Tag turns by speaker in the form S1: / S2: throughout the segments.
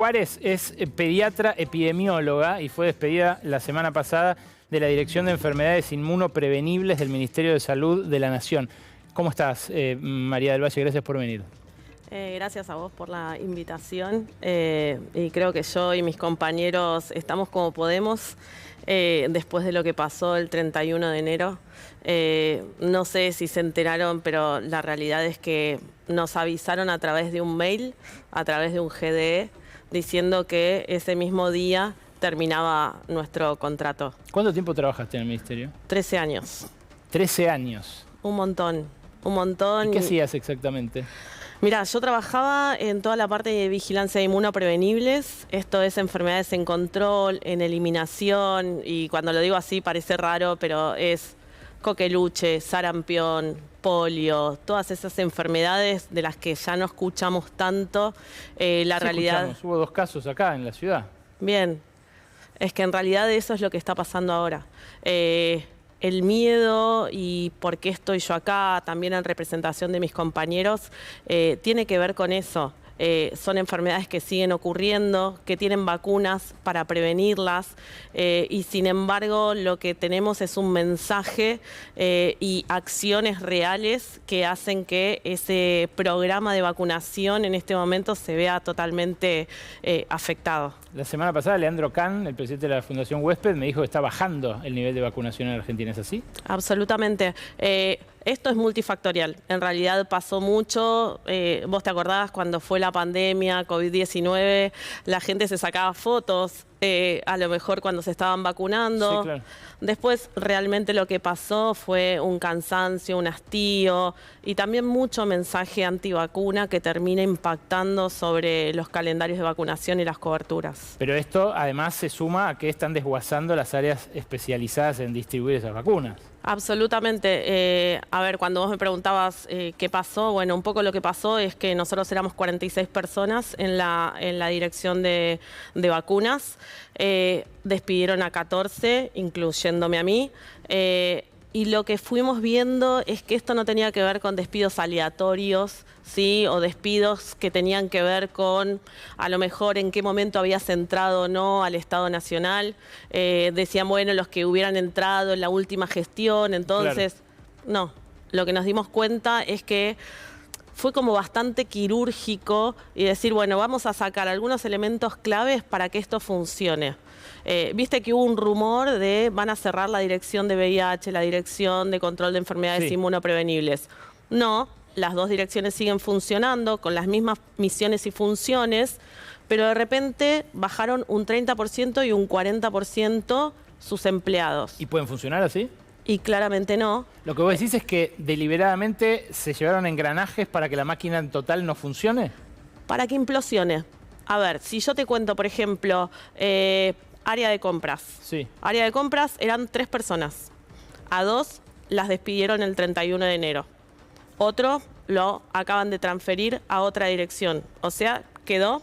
S1: Juárez es pediatra epidemióloga y fue despedida la semana pasada de la Dirección de Enfermedades Inmunoprevenibles del Ministerio de Salud de la Nación. ¿Cómo estás, María del Valle? Gracias por venir.
S2: Gracias a vos por la invitación y creo que yo y mis compañeros estamos como podemos después de lo que pasó el 31 de enero. No sé si se enteraron, pero la realidad es que nos avisaron a través de un mail, a través de un GDE, diciendo que ese mismo día terminaba nuestro contrato.
S1: ¿Cuánto tiempo trabajaste en el ministerio?
S2: 13 años.
S1: 13 años.
S2: Un montón, un montón.
S1: ¿Y qué hacías exactamente?
S2: Mira, yo trabajaba en toda la parte de vigilancia de inmunoprevenibles, esto es enfermedades en control, en eliminación, y cuando lo digo así parece raro, pero es coqueluche, sarampión, polio, todas esas enfermedades de las que ya no escuchamos tanto, la
S1: Sí,
S2: realidad...
S1: Hubo 2 casos acá en la ciudad.
S2: Bien, es que en realidad eso es lo que está pasando ahora. El miedo y por qué estoy yo acá, también en representación de mis compañeros, tiene que ver con eso. Son enfermedades que siguen ocurriendo, que tienen vacunas para prevenirlas y sin embargo lo que tenemos es un mensaje y acciones reales que hacen que ese programa de vacunación en este momento se vea totalmente afectado.
S1: La semana pasada, Leandro Can, el presidente de la Fundación Huésped, me dijo que está bajando el nivel de vacunación en Argentina. ¿Es así?
S2: Absolutamente. Esto es multifactorial. En realidad pasó mucho. Vos te acordás cuando fue la pandemia, COVID-19, la gente se sacaba fotos, a lo mejor cuando se estaban vacunando.
S1: Sí, claro.
S2: Después realmente lo que pasó fue un cansancio, un hastío y también mucho mensaje antivacuna que termina impactando sobre los calendarios de vacunación y las coberturas.
S1: Pero esto además se suma a que están desguazando las áreas especializadas en distribuir esas vacunas.
S2: Absolutamente. A ver, cuando vos me preguntabas qué pasó, bueno, un poco lo que pasó es que nosotros éramos 46 personas en la dirección de vacunas. Despidieron a 14, incluyéndome a mí. Y lo que fuimos viendo es que esto no tenía que ver con despidos aleatorios, ¿sí? O despidos que tenían que ver con, a lo mejor, en qué momento habías entrado o no al Estado Nacional. Decían, bueno, los que hubieran entrado en la última gestión, entonces... Claro. No, lo que nos dimos cuenta es que fue como bastante quirúrgico y decir, bueno, vamos a sacar algunos elementos claves para que esto funcione. Viste que hubo un rumor de van a cerrar la dirección de VIH, la dirección de control de enfermedades inmunoprevenibles. No, las dos direcciones siguen funcionando con las mismas misiones y funciones, pero de repente bajaron un 30% y un 40% sus empleados.
S1: ¿Y pueden funcionar así?
S2: Y claramente no.
S1: Lo que vos decís es que deliberadamente se llevaron engranajes para que la máquina en total no funcione.
S2: Para que implosione. A ver, si yo te cuento, por ejemplo, área de compras.
S1: Sí.
S2: Área de compras eran 3 personas. A 2 las despidieron el 31 de enero. Otro lo acaban de transferir a otra dirección. O sea, quedó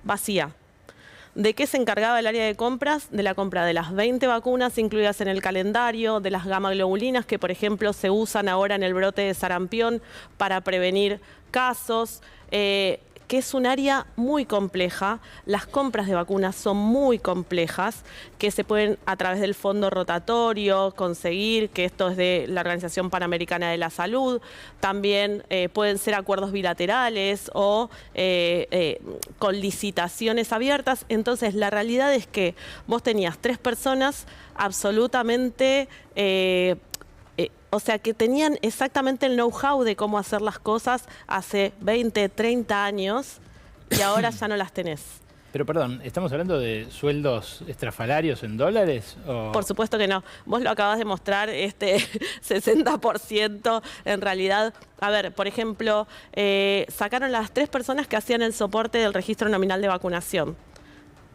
S2: vacía. ¿De qué se encargaba el área de compras? De la compra de las 20 vacunas incluidas en el calendario, de las gamma-globulinas que, por ejemplo, se usan ahora en el brote de sarampión para prevenir casos, que es un área muy compleja. Las compras de vacunas son muy complejas, que se pueden a través del fondo rotatorio conseguir, que esto es de la Organización Panamericana de la Salud. También pueden ser acuerdos bilaterales o con licitaciones abiertas. Entonces, la realidad es que vos tenías 3 personas absolutamente... o sea, que tenían exactamente el know-how de cómo hacer las cosas hace 20, 30 años y ahora ya no las tenés.
S1: Pero perdón, ¿estamos hablando de sueldos estrafalarios en dólares? ¿O?
S2: Por supuesto que no. Vos lo acabas de mostrar, 60% en realidad. A ver, por ejemplo, sacaron las 3 personas que hacían el soporte del registro nominal de vacunación.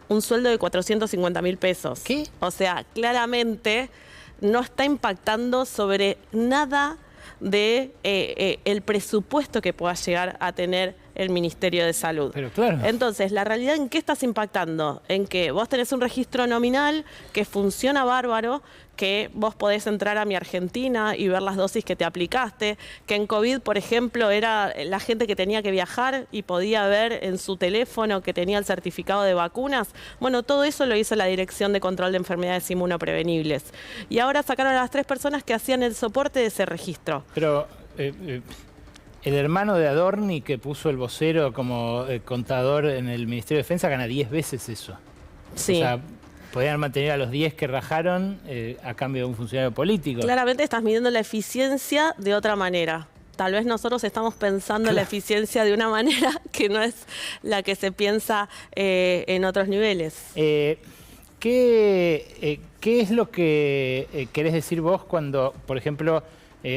S2: Un sueldo de 450.000 pesos.
S1: ¿Qué?
S2: O sea, claramente... no está impactando sobre nada de el presupuesto que pueda llegar a tener el Ministerio de Salud.
S1: Pero claro.
S2: Entonces, la realidad, ¿en qué estás impactando? En que vos tenés un registro nominal que funciona bárbaro, que vos podés entrar a Mi Argentina y ver las dosis que te aplicaste, que en COVID, por ejemplo, era la gente que tenía que viajar y podía ver en su teléfono que tenía el certificado de vacunas. Bueno, todo eso lo hizo la Dirección de Control de Enfermedades Inmunoprevenibles. Y ahora sacaron a las 3 personas que hacían el soporte de ese registro.
S1: Pero el hermano de Adorni, que puso el vocero como contador en el Ministerio de Defensa, gana 10 veces eso.
S2: Sí.
S1: O sea, podrían mantener a los 10 que rajaron a cambio de un funcionario político.
S2: Claramente estás midiendo la eficiencia de otra manera. Tal vez nosotros estamos pensando en la eficiencia de una manera que no es la que se piensa en otros niveles.
S1: ¿Qué es lo que querés decir vos cuando, por ejemplo,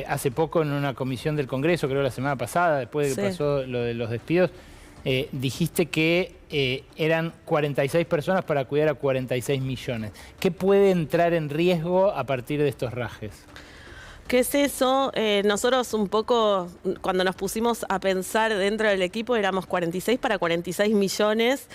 S1: hace poco en una comisión del Congreso, creo la semana pasada, después de que pasó lo de los despidos, dijiste que eran 46 personas para cuidar a 46 millones. ¿Qué puede entrar en riesgo a partir de estos rajes?
S2: ¿Qué es eso? Nosotros un poco, cuando nos pusimos a pensar dentro del equipo, éramos 46 para 46 millones.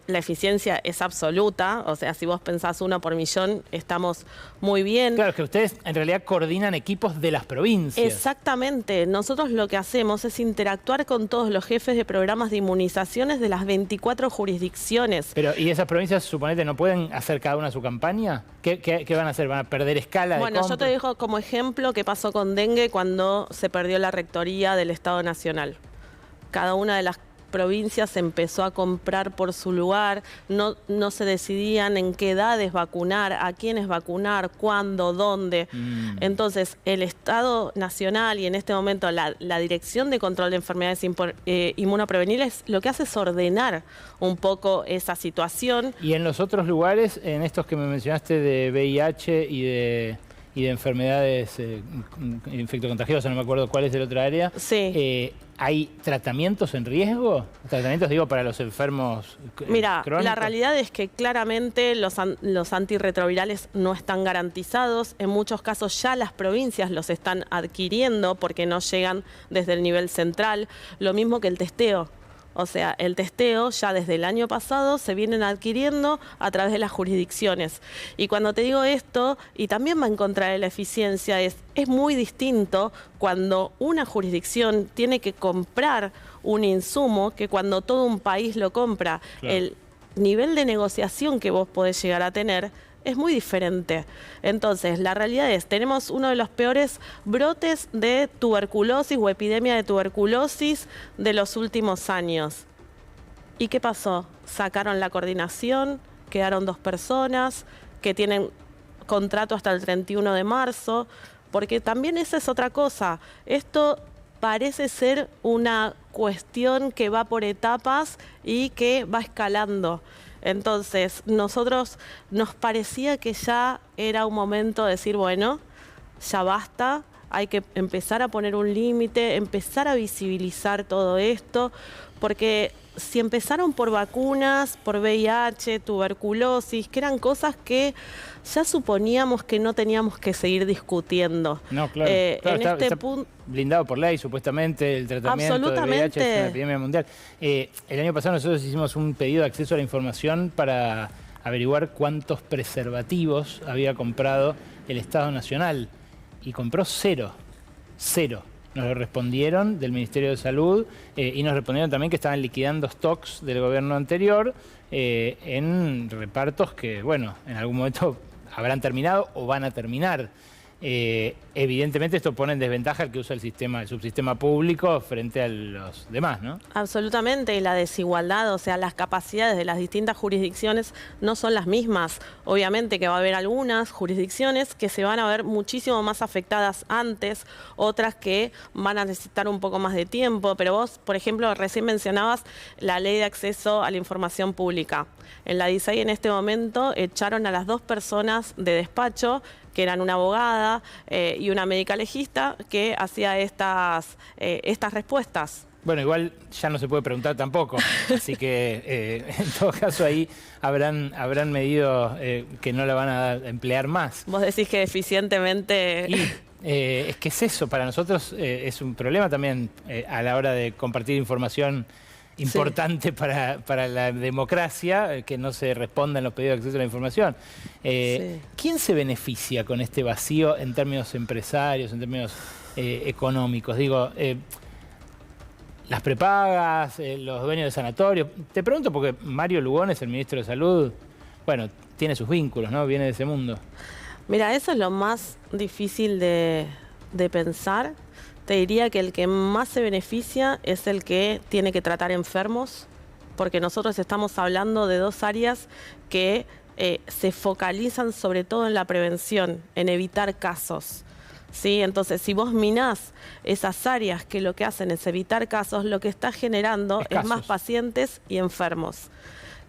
S2: La eficiencia es absoluta, o sea, si vos pensás 1 por millón, estamos muy bien.
S1: Claro, que ustedes en realidad coordinan equipos de las provincias.
S2: Exactamente. Nosotros lo que hacemos es interactuar con todos los jefes de programas de inmunizaciones de las 24 jurisdicciones.
S1: Pero, ¿y esas provincias, suponete, no pueden hacer cada una su campaña? ¿Qué van a hacer? ¿Van a perder escala de compra?
S2: Bueno, yo te dejo como ejemplo qué pasó con dengue cuando se perdió la rectoría del Estado Nacional. Cada una de las provincias empezó a comprar por su lugar, no se decidían en qué edades vacunar, a quiénes vacunar, cuándo, dónde. Entonces, el Estado Nacional y en este momento la Dirección de Control de Enfermedades Inmunoprevenibles lo que hace es ordenar un poco esa situación.
S1: Y en los otros lugares, en estos que me mencionaste de VIH y de enfermedades infectocontagiosas, no me acuerdo cuál es de la otra área,
S2: sí.
S1: ¿Hay tratamientos en riesgo? Tratamientos, digo, para los enfermos
S2: Mira,
S1: crónicos.
S2: La realidad es que claramente los antirretrovirales no están garantizados. En muchos casos ya las provincias los están adquiriendo porque no llegan desde el nivel central. Lo mismo que el testeo. O sea, el testeo ya desde el año pasado se vienen adquiriendo a través de las jurisdicciones. Y cuando te digo esto, y también va en contra de la eficiencia, es muy distinto cuando una jurisdicción tiene que comprar un insumo que cuando todo un país lo compra. Claro. El nivel de negociación que vos podés llegar a tener es muy diferente. Entonces, la realidad es, tenemos uno de los peores brotes de tuberculosis o epidemia de tuberculosis de los últimos años. ¿Y qué pasó? Sacaron la coordinación, quedaron 2 personas que tienen contrato hasta el 31 de marzo, porque también esa es otra cosa. Esto parece ser una cuestión que va por etapas y que va escalando. Entonces, nosotros nos parecía que ya era un momento de decir, bueno, ya basta, hay que empezar a poner un límite, empezar a visibilizar todo esto, porque si empezaron por vacunas, por VIH, tuberculosis, que eran cosas que ya suponíamos que no teníamos que seguir discutiendo.
S1: No, claro. Está blindado por ley, supuestamente, el tratamiento de VIH es una epidemia mundial. El año pasado nosotros hicimos un pedido de acceso a la información para averiguar cuántos preservativos había comprado el Estado Nacional. Y compró 0. Nos lo respondieron del Ministerio de Salud y nos respondieron también que estaban liquidando stocks del gobierno anterior en repartos que, bueno, en algún momento habrán terminado o van a terminar. Evidentemente esto pone en desventaja al que usa el subsistema público frente a los demás, ¿no?
S2: Absolutamente, y la desigualdad, o sea, las capacidades de las distintas jurisdicciones no son las mismas. Obviamente que va a haber algunas jurisdicciones que se van a ver muchísimo más afectadas antes, otras que van a necesitar un poco más de tiempo, pero vos, por ejemplo, recién mencionabas la ley de acceso a la información pública. En la DISAI en este momento echaron a las 2 personas de despacho, que eran una abogada y una médica legista que hacía estas respuestas.
S1: Bueno, igual ya no se puede preguntar tampoco, así que en todo caso ahí habrán medido que no la van a emplear más.
S2: Vos decís que eficientemente...
S1: Es que es eso, para nosotros es un problema también a la hora de compartir información importante sí. para la democracia, que no se respondan los pedidos de acceso a la información. Sí. ¿Quién se beneficia con este vacío en términos empresarios, en términos económicos? Digo, las prepagas, los dueños de sanatorios. Te pregunto porque Mario Lugones, el ministro de Salud, bueno, tiene sus vínculos, ¿no? Viene de ese mundo.
S2: Mira, eso es lo más difícil de pensar. Te diría que el que más se beneficia es el que tiene que tratar enfermos, porque nosotros estamos hablando de dos áreas que se focalizan sobre todo en la prevención, en evitar casos. ¿Sí? Entonces, si vos minás esas áreas que lo que hacen es evitar casos, lo que está generando es más pacientes y enfermos.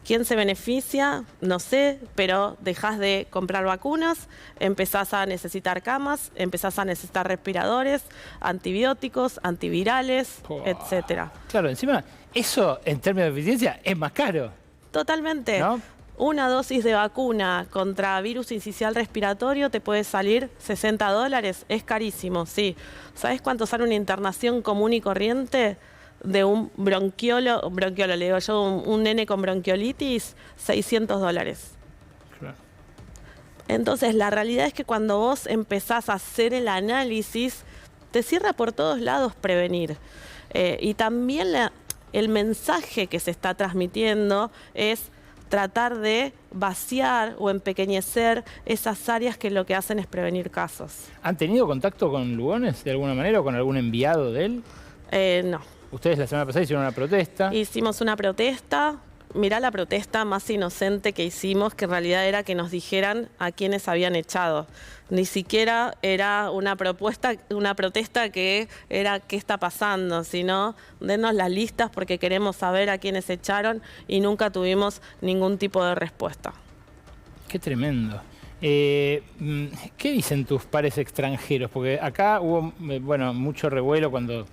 S2: ¿Quién se beneficia? No sé, pero dejás de comprar vacunas, empezás a necesitar camas, empezás a necesitar respiradores, antibióticos, antivirales, etcétera.
S1: Claro, encima, eso en términos de eficiencia es más caro.
S2: Totalmente. ¿No? Una dosis de vacuna contra virus incisional respiratorio te puede salir $60. Es carísimo, sí. ¿Sabes cuánto sale una internación común y corriente de un bronquiolo, le digo yo, un nene con bronquiolitis? $600. Claro. Entonces, la realidad es que cuando vos empezás a hacer el análisis, te cierra por todos lados prevenir. Y también el mensaje que se está transmitiendo es tratar de vaciar o empequeñecer esas áreas que lo que hacen es prevenir casos.
S1: ¿Han tenido contacto con Lugones de alguna manera o con algún enviado de él?
S2: No.
S1: Ustedes la semana pasada hicieron una protesta.
S2: Hicimos una protesta. Mirá la protesta más inocente que hicimos, que en realidad era que nos dijeran a quiénes habían echado. Ni siquiera era una protesta que era qué está pasando, sino denos las listas porque queremos saber a quiénes echaron y nunca tuvimos ningún tipo de respuesta.
S1: Qué tremendo. ¿Qué dicen tus pares extranjeros? Porque acá hubo bueno, mucho revuelo cuando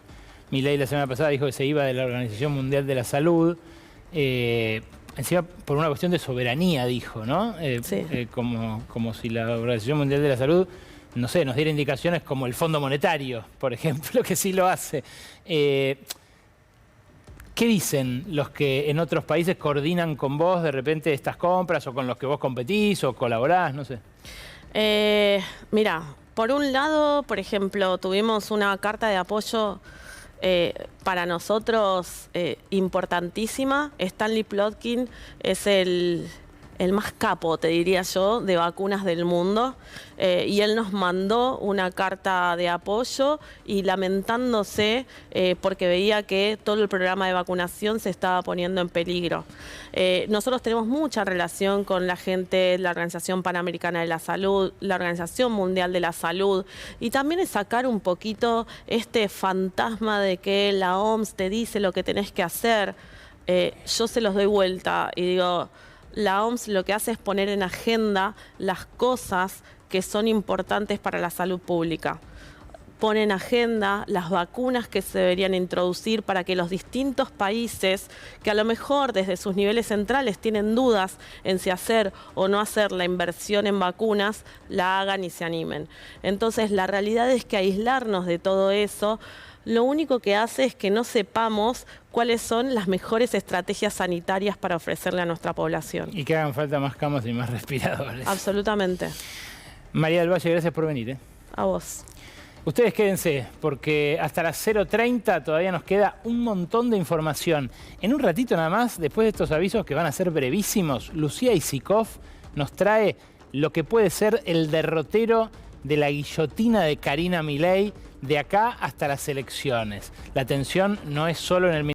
S1: Milei la semana pasada dijo que se iba de la Organización Mundial de la Salud. Encima por una cuestión de soberanía, dijo, ¿no? Sí. Como si la Organización Mundial de la Salud, no sé, nos diera indicaciones como el Fondo Monetario, por ejemplo, que sí lo hace. ¿Qué dicen los que en otros países coordinan con vos de repente estas compras o con los que vos competís o colaborás? No sé.
S2: Mira, por un lado, por ejemplo, tuvimos una carta de apoyo para nosotros importantísima. Stanley Plotkin es el más capo, te diría yo, de vacunas del mundo. Y él nos mandó una carta de apoyo y lamentándose porque veía que todo el programa de vacunación se estaba poniendo en peligro. Nosotros tenemos mucha relación con la gente de la Organización Panamericana de la Salud, la Organización Mundial de la Salud, y también es sacar un poquito este fantasma de que la OMS te dice lo que tenés que hacer. Yo se los doy vuelta y digo, la OMS lo que hace es poner en agenda las cosas que son importantes para la salud pública. Pone en agenda las vacunas que se deberían introducir para que los distintos países, que a lo mejor desde sus niveles centrales tienen dudas en si hacer o no hacer la inversión en vacunas, la hagan y se animen. Entonces, la realidad es que aislarnos de todo eso lo único que hace es que no sepamos cuáles son las mejores estrategias sanitarias para ofrecerle a nuestra población.
S1: Y que hagan falta más camas y más respiradores.
S2: Absolutamente.
S1: María del Valle, gracias por venir.
S2: A vos.
S1: Ustedes quédense, porque hasta las 0:30 todavía nos queda un montón de información. En un ratito nada más, después de estos avisos que van a ser brevísimos, Lucía Isikoff nos trae lo que puede ser el derrotero de la guillotina de Karina Milei de acá hasta las elecciones. La tensión no es solo en el